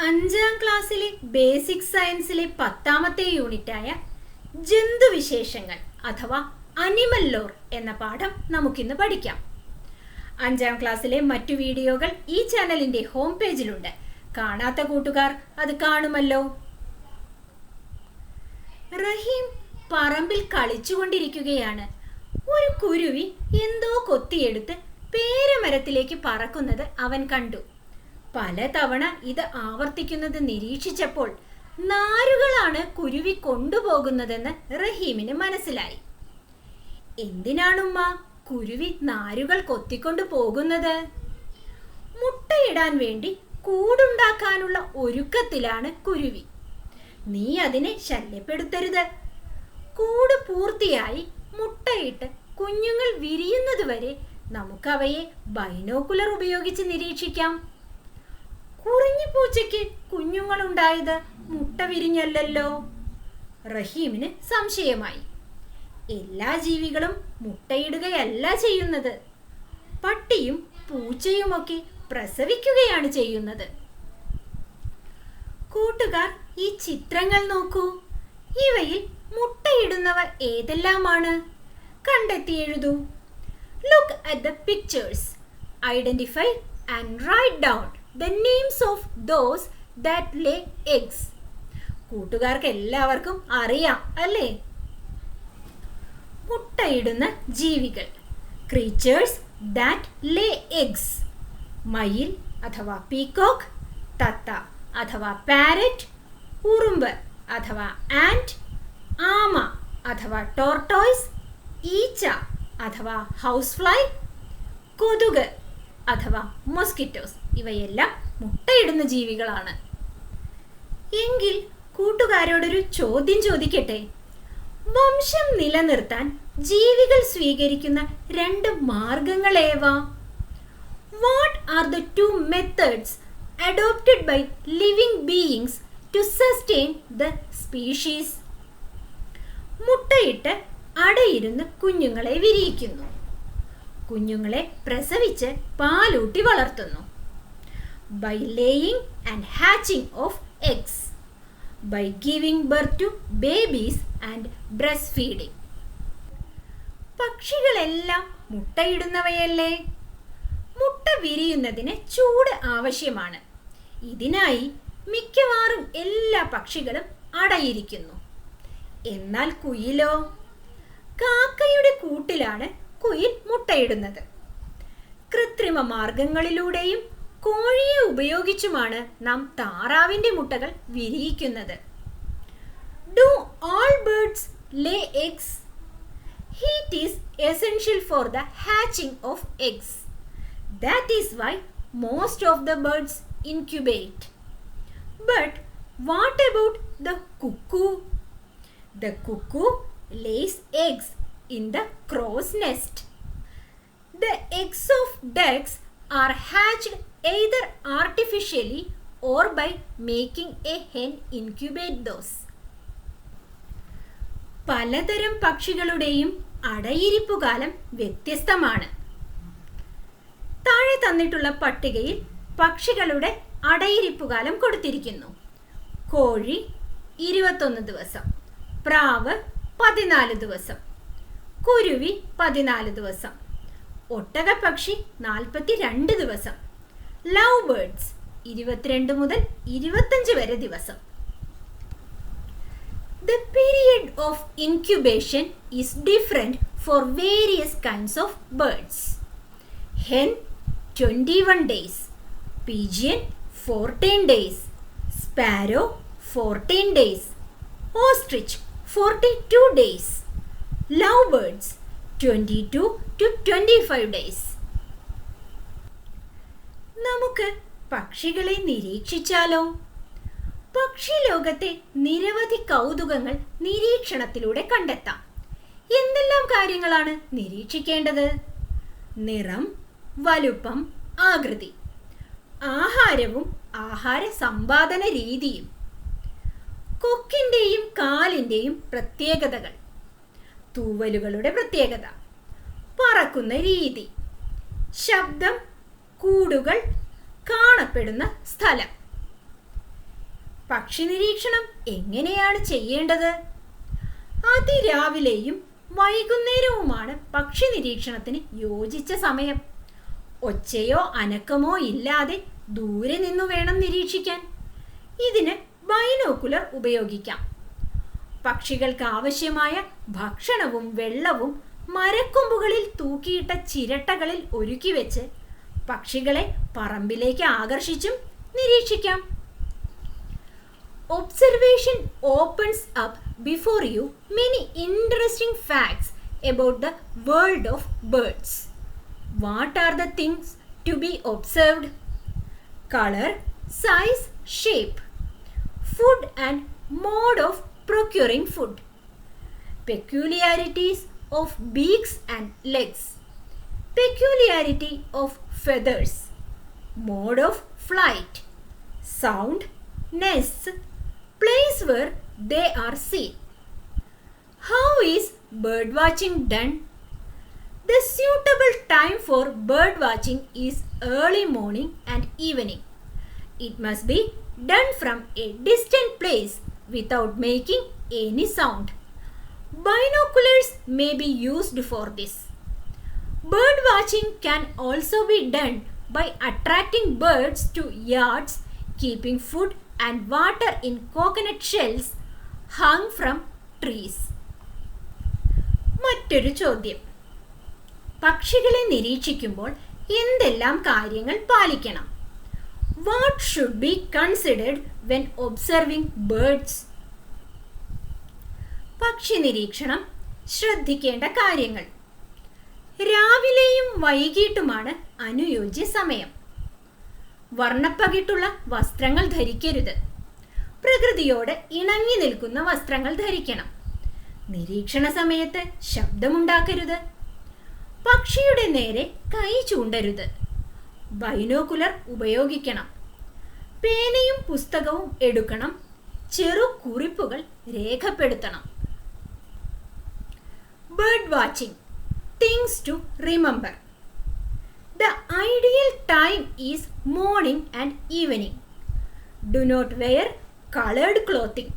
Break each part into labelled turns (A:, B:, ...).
A: അഞ്ചാം ക്ലാസ്സിലെ ബേസിക് സയൻസിലെ 10ാമത്തെ യൂണിറ്റായ ജന്തുവിശേഷങ്ങൾ അഥവാ അനിമൽ ലോർ എന്ന പാഠം നമുക്കിന്ന് പഠിക്കാം. 5ാം ക്ലാസ്സിലെ മറ്റു വീഡിയോകൾ ഈ ചാനലിന്റെ ഹോം പേജിലുണ്ട്. കാണാത്ത കൂട്ടുകാർ അത് കാണുമല്ലോ. റഹീം പറമ്പിൽ കളിച്ചുകൊണ്ടിരിക്കുകയാണ്. ഒരു കുരുവി എന്തോ കൊത്തിയെടുത്ത് പേരമരത്തിലേക്ക് പറക്കുന്നത് അവൻ കണ്ടു. പലതവണ ഇത് ആവർത്തിക്കുന്നത് നിരീക്ഷിച്ചപ്പോൾ നാരുകളാണ് കുരുവി കൊണ്ടുപോകുന്നതെന്ന് റഹീമിന് മനസ്സിലായി. എന്തിനാണുമ്മ കുരുവി നാരുകൾ കൊത്തിക്കൊണ്ടു പോകുന്നത്? മുട്ടയിടാൻ വേണ്ടി കൂടുണ്ടാക്കാനുള്ള ഒരുക്കത്തിലാണ് കുരുവി. നീ അതിനെ ശല്യപ്പെടുത്തരുത്. കൂട് പൂർത്തിയായി മുട്ടയിട്ട് കുഞ്ഞുങ്ങൾ വിരിയുന്നതുവരെ നമുക്കവയെ ബൈനോക്കുലർ ഉപയോഗിച്ച് നിരീക്ഷിക്കാം. കുറിഞ്ഞി പൂച്ചയ്ക്ക് കുഞ്ഞുങ്ങളുണ്ടായത് മുട്ട വിരിഞ്ഞല്ലോ. റഹീമിന് സംശയമായി. എല്ലാ ജീവികളും മുട്ടയിടുകയല്ല ചെയ്യുന്നത്. പട്ടിയും പൂച്ചയുമൊക്കെ പ്രസവിക്കുകയാണ് ചെയ്യുന്നത്. കൂട്ടുകാർ, ഈ ചിത്രങ്ങൾ നോക്കൂ. ഇവയിൽ മുട്ടയിടുന്നവ ഏതെല്ലാമാണ്? കണ്ടെത്തി എഴുതൂ. Look at the pictures. Identify and write down the names of those that lay eggs. കൂട്ടുകാർക്ക് എല്ലാവർക്കും അറിയാം അല്ലേ? മുട്ടയിടുന്ന ജീവികൾ, ക്രീച്ചേഴ്സ് ദാറ്റ് ലേ എഗ്സ്. മയിൽ അഥവാ പീകോക്ക്, തത്ത അഥവാ പാരറ്റ്, ഉറുമ്പ് അഥവാ ആൻറ്റ്, ആമ അഥവാ ടോർട്ടോയ്സ്, ഈച്ച അഥവാ ഹൗസ് ഫ്ലൈ, കൊതുക് അഥവാ മൊസ്കിറ്റോസ്. ഇവയെല്ലാം മുട്ടയിടുന്ന ജീവികളാണ്. എങ്കിൽ കൂട്ടുകാരോടൊരു ചോദ്യം ചോദിക്കട്ടെ. വംശം നിലനിർത്താൻ ജീവികൾ സ്വീകരിക്കുന്ന 2 മാർഗങ്ങൾ ഏവ? What are the 2 methods adopted by living beings to sustain the species? മുട്ടയിട്ട് അടയിരുന്ന് കുഞ്ഞുങ്ങളെ വിരിയിക്കുന്നു. കുഞ്ഞുങ്ങളെ പ്രസവിച്ച് പാലൂട്ടി വളർത്തുന്നു. By laying and hatching of eggs, by giving birth to babies and breastfeeding. പക്ഷികളെല്ലാം മുട്ടയിടുന്നവയല്ലേ? മുട്ട വിരിയുന്നതിന് ചൂട് ആവശ്യമാണ്. ഇതിനായി മിക്കവാറും എല്ലാ പക്ഷികളും അടയിരിക്കുന്നു. എന്നാൽ കുയിലോ? കാക്കയുടെ കൂട്ടിലാണ് കുയിൽ മുട്ടയിടുന്നത്. കൃത്രിമ മാർഗങ്ങളിലൂടെയും കോഴിയെ ഉപയോഗിച്ചുമാണ് നാം താറാവിന്റെ മുട്ടകൾ വിരിയിക്കുന്നത്. Do all birds lay eggs? Heat is essential for the hatching of eggs. That is why most of the birds incubate. But what about the cuckoo? The cuckoo lays eggs in the crow's nest. The eggs of ducks are hatched either artificially or by making a hen incubate those. പലതരം പക്ഷികളുടെയും അടയിരിപ്പുകാലം വ്യത്യസ്തമാണ്. താഴെ തന്നിട്ടുള്ള പട്ടികയിൽ പക്ഷികളുടെ അടയിരിപ്പുകാലം കൊടുത്തിരിക്കുന്നു. കോഴി 21 ദിവസം, പ്രാവ് 14 ദിവസം, കുരുവി 14 ദിവസം, ഒട്ടകപ്പക്ഷി 42 ദിവസം, ലവ് ബേർഡ്സ് 22 മുതൽ 25 വരെ ദിവസം. The period of incubation is different for various kinds of birds. Hen 21 days, pigeon 14 days, sparrow 14 days, ostrich 42 days, lovebirds 22 to 25 days. നമുക്ക് പക്ഷികളെ നിരീക്ഷിച്ചാലോ? പക്ഷി ലോകത്തെ നിരവധി കൗതുകങ്ങൾ നിരീക്ഷണത്തിലൂടെ കണ്ടെത്താം. എന്തെല്ലാം കാര്യങ്ങളാണ് നിരീക്ഷിക്കേണ്ടത്? നിറം, വലുപ്പം, ആകൃതി, ആഹാരവും ആഹാര സമ്പാദന രീതിയും, കൊക്കിന്റെയും കാലിന്റെയും പ്രത്യേകതകൾ, തൂവലുകളുടെ പ്രത്യേകത, പറക്കുന്ന രീതി, ശബ്ദം, കൂടുകൾ, കാണപ്പെടുന്ന സ്ഥലം. പക്ഷി നിരീക്ഷണം എങ്ങനെയാണ് ചെയ്യേണ്ടത്? അതിരാവിലെയും വൈകുന്നേരവുമാണ് പക്ഷി നിരീക്ഷണത്തിന് യോജിച്ച സമയം. ഒച്ചയോ അനക്കമോ ഇല്ലാതെ ദൂരെ നിന്നു വേണം നിരീക്ഷിക്കാൻ. ഇതിന് ബൈനോക്കുലർ ഉപയോഗിക്കാം. പക്ഷികൾക്ക് ആവശ്യമായ ഭക്ഷണവും വെള്ളവും മരക്കൊമ്പുകളിൽ തൂക്കിയിട്ട ചിരട്ടകളിൽ ഒരുക്കി വെച്ച് പക്ഷികളെ പറമ്പിലേക്ക് ആകർഷിച്ചും നിരീക്ഷിക്കാം. Observation opens up before you many interesting facts about the world of birds. What are the things to be observed? Color, size, shape. Food and mode of procuring food. Peculiarities of beaks and legs. Peculiarity of feathers. Mode of flight. Sound, nests, place where they are seen. How is bird watching done? The suitable time for bird watching is early morning and evening. It must be done from a distant place without making any sound. Binoculars may be used for this. Bird watching can also be done by attracting birds to yards, keeping food and water in coconut shells hung from trees. മറ്റൊരു ചോദ്യം. പക്ഷികളെ നിരീക്ഷിക്കുമ്പോൾ എന്തെല്ലാം കാര്യങ്ങൾ പാലിക്കണം? What should be considered when observing birds? പക്ഷി നിരീക്ഷണം ശ്രദ്ധിക്കേണ്ട കാര്യങ്ങൾ. രാവിലെയും വൈകിട്ടുമാണ് അനുയോജ്യ സമയം. വർണ്ണപ്പകിട്ടുള്ള വസ്ത്രങ്ങൾ ധരിക്കരുത്. പ്രകൃതിയോട് ഇണങ്ങി നിൽക്കുന്ന വസ്ത്രങ്ങൾ ധരിക്കണം. നിരീക്ഷണ സമയത്ത് ശബ്ദമുണ്ടാക്കരുത്. പക്ഷിയുടെ നേരെ കൈ ചൂണ്ടരുത്. ബൈനോക്കുലർ ഉപയോഗിക്കണം. പേനയും പുസ്തകവും എടുക്കണം. ചെറു കുറിപ്പുകൾ രേഖപ്പെടുത്തണം. Bird watching. Things to remember. The ideal time is morning and evening. Do not wear colored clothing.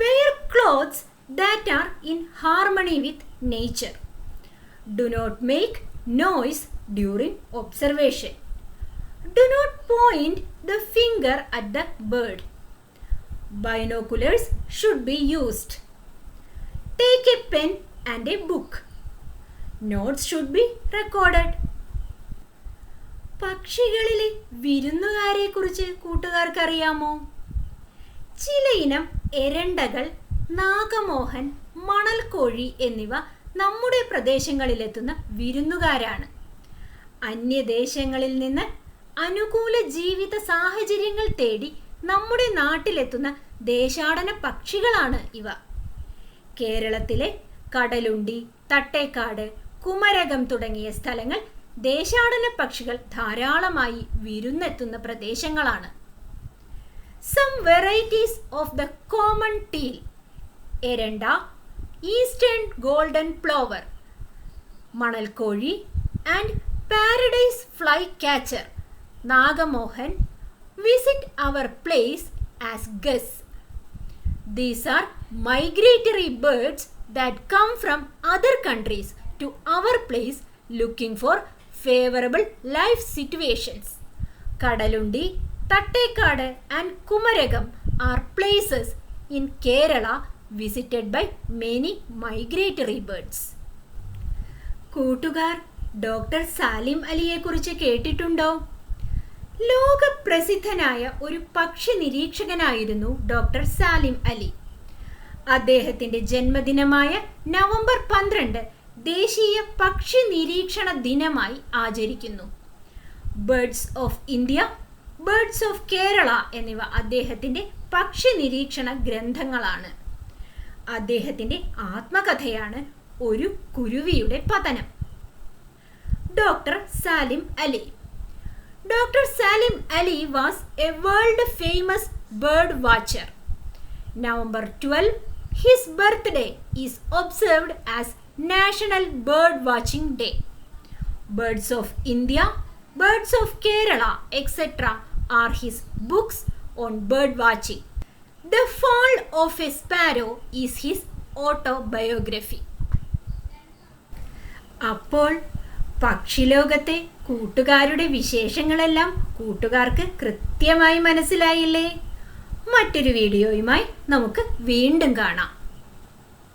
A: Wear clothes that are in harmony with nature. Do not make noise during observation. Do not point the finger at the bird. Binoculars should be used. Take a pen and a book. Notes should be recorded. പക്ഷികളിലെ വിരുന്നുകാരെ കുറിച്ച് കൂട്ടുകാർക്കറിയാമോ? ചിലയിനം എരണ്ടകൾ, നാഗമോഹൻ, മണൽക്കോഴി എന്നിവ നമ്മുടെ പ്രദേശങ്ങളിലെത്തുന്ന വിരുന്നുകാരാണ്. അന്യദേശങ്ങളിൽ നിന്ന് അനുകൂല ജീവിത സാഹചര്യങ്ങൾ തേടി നമ്മുടെ നാട്ടിലെത്തുന്ന ദേശാടന പക്ഷികളാണ് ഇവ. കേരളത്തിലെ കടലുണ്ടി, തട്ടേക്കാട്, കുമരകം തുടങ്ങിയ സ്ഥലങ്ങൾ ദേശാടന പക്ഷികൾ ധാരാളമായി വിരുന്നെത്തുന്ന പ്രദേശങ്ങളാണ്. Some varieties of the common teal, എരണ്ട, ഈസ്റ്റേൺ ഗോൾഡൻ പ്ലോവർ, മണൽക്കോഴി ആൻഡ് പാരഡൈസ് ഫ്ലൈ കാച്ചർ, നാഗമോഹൻ visit our place as guests. These are migratory birds that come from other countries to our place looking for favorable life situations. Kadalundi, Tattekadu and Kumaragam are places in Kerala visited by many migratory birds. കൂട്ടുകാർ doctor Salim അലിയെ കുറിച്ച് കേട്ടിട്ടുണ്ടോ? ലോകപ്രസിദ്ധനായ ഒരു പക്ഷി നിരീക്ഷകനായിരുന്നു doctor Salim Ali. അദ്ദേഹത്തിൻ്റെ ജന്മദിനമായ November 12 ദേശീയ പക്ഷി നിരീക്ഷണ ദിനമായി ആചരിക്കുന്നു. Birds of India, birds of Kerala എന്നിവ അദ്ദേഹത്തിൻ്റെ പക്ഷി നിരീക്ഷണ ഗ്രന്ഥങ്ങളാണ്. അദ്ദേഹത്തിൻ്റെ ആത്മകഥയാണ് ഒരു കുരുവിയുടെ പതനം. Doctor Salim Ali. Dr. Salim Ali was a world-famous bird watcher. November 12, his birthday is observed as National Bird Watching Day. Birds of India, Birds of Kerala, etc. are his books on bird watching. The Fall of a Sparrow is his autobiography. അപ്പോൾ പക്ഷിലോകത്തെ കൂട്ടുകാരുടെ വിശേഷങ്ങളെല്ലാം കൂട്ടുകാർക്ക് കൃത്യമായി മനസ്സിലായില്ലേ? മറ്റൊരു വീഡിയോയുമായി നമുക്ക് വീണ്ടും കാണാം.